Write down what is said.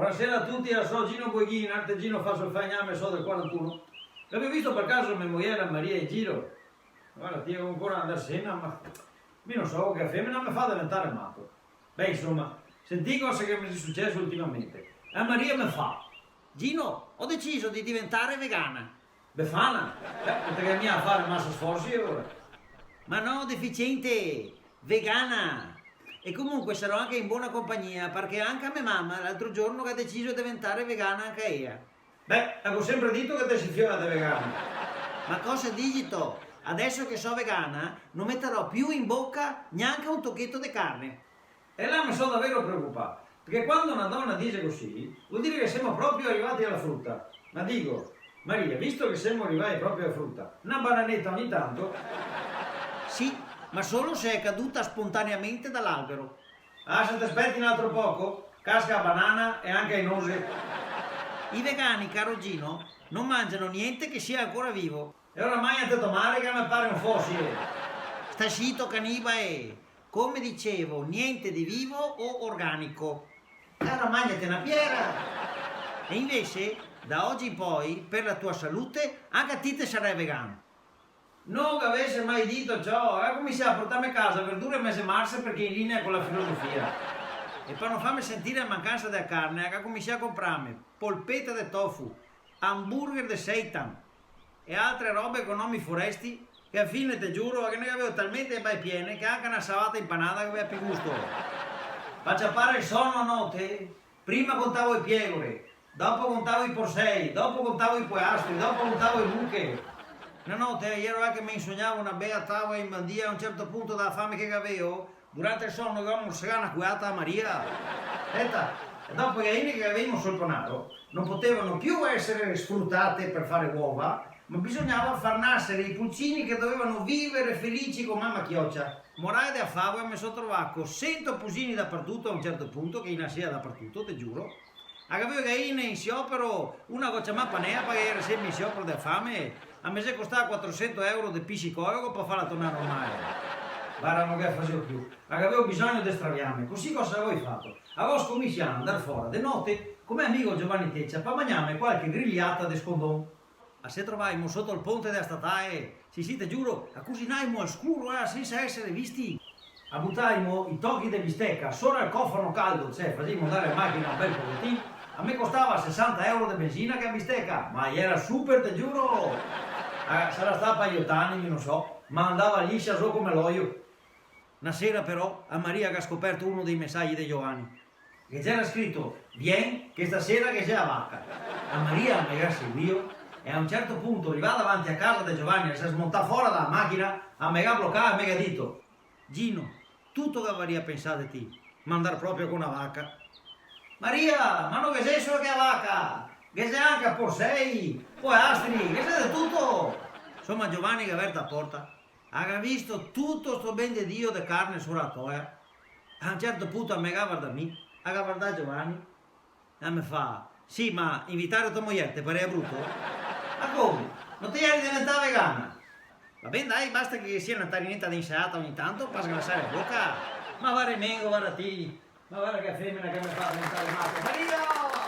Buonasera a tutti, sono Gino Gueghini, arte Gino faccio il fagname, so del 41. L'avevo visto per caso mia moglie Maria in giro? Guarda, ti devo ancora andare a cena, ma io non so che femmina mi fa diventare matto. Beh, insomma, senti cosa che mi è successo ultimamente. E Maria mi fa, Gino, ho deciso di diventare vegana. Befana, perché mi ha a fare massa sforzi ora. Ma no, deficiente, vegana. E comunque sarò anche in buona compagnia, perché anche a mia mamma l'altro giorno che ha deciso di diventare vegana anche ella. Beh, avevo sempre detto che te si fiora da vegano. Ma cosa digito? Adesso che sono vegana, non metterò più in bocca neanche un tocchetto di carne. E là mi sono davvero preoccupato, perché quando una donna dice così, vuol dire che siamo proprio arrivati alla frutta. Ma dico, Maria, visto che siamo arrivati proprio alla frutta, una bananetta ogni tanto? Sì, ma solo se è caduta spontaneamente dall'albero. Ah, se ti aspetti un altro poco, casca a banana e anche ai nosi. I vegani, caro Gino, non mangiano niente che sia ancora vivo. E oramai a te tomare che mi pare un fossile. Sta scito cannibale. Come dicevo, niente di vivo o organico. Cara, mangiati una piera. E invece, da oggi in poi, per la tua salute, anche a te sarai vegano. Non che avesse mai detto ciò, come si a portarmi a casa verdure e mese marzo perché è in linea con la filosofia. E per non farmi sentire la mancanza della carne, ho cominciato a comprarmi polpetta di tofu, hamburger di seitan e altre robe con nomi foresti che alla fine, te giuro, che ne avevo talmente bei piene che anche una salata impanata che aveva più gusto. Faccia fare il sonno a notte. Prima contavo i pecore, dopo contavo i porsei, dopo contavo i poiastri, dopo contavo i buche. Una notte ieri che mi sognavo una bella tavola in bandia a un certo punto dalla fame che avevo, durante il sonno avevamo morsegare una cuiata a Maria. Aspetta, e dopo che che avevamo sul panaro non potevano più essere sfruttate per fare uova, ma bisognava far nascere i pulcini che dovevano vivere felici con mamma chioccia. Morale da favola mi sono trovato 100 pusini dappertutto a un certo punto, che in Asia dappertutto, te giuro. Avevo che in sciopero una goccia mappa nea perché era sempre in sciopero da fame. A mese costava 400 euro di psicologo per farla tornare normale. Guarda, non che facevo più. Avevo bisogno di straviarmi. Così cosa avevo fatto? Avevo scominciato ad andare fuori di notte come amico Giovanni Teccia per mangiarmi qualche grigliata di scondon. A se trovavamo sotto il ponte della statale, sì, te giuro, a cucinarmo al scuro senza essere visti. A buttarmo i tocchi di bistecca solo al cofano caldo, cioè facevamo andare in macchina un bel pochettino. A me costava 60 euro di benzina che a bistecca, ma era super, te giuro. Sarà stato un paio d'anni, non so, ma andava liscia so come l'olio. Una sera però a Maria che ha scoperto uno dei messaggi di Giovanni. Che c'era scritto, vieni che stasera che c'è la vacca. A Maria mi era seguito e a un certo punto arrivava davanti a casa di Giovanni e si è smontato fuori dalla macchina, a me ha bloccato e mi ha detto, Gino, tutto che avrei pensato di te, ma andare proprio con una vacca. Maria, ma non che sei solo che la vacca, che sei anche a porsei, poi astri, che sei di tutto. Insomma Giovanni che ha aperto la porta, ha visto tutto sto ben di Dio di carne sulla toia. A un certo punto a me guarda me, ha guardato Giovanni e mi fa, sì ma invitare tua moglie ti pare brutto? Ma come? Non ti eri diventata vegana? Va bene dai, basta che sia una tarinetta di insalata ogni tanto per sgrassare la bocca. Ma guarda mengo, guarda ti, ma guarda che femmina che mi fa diventare matto. Maria!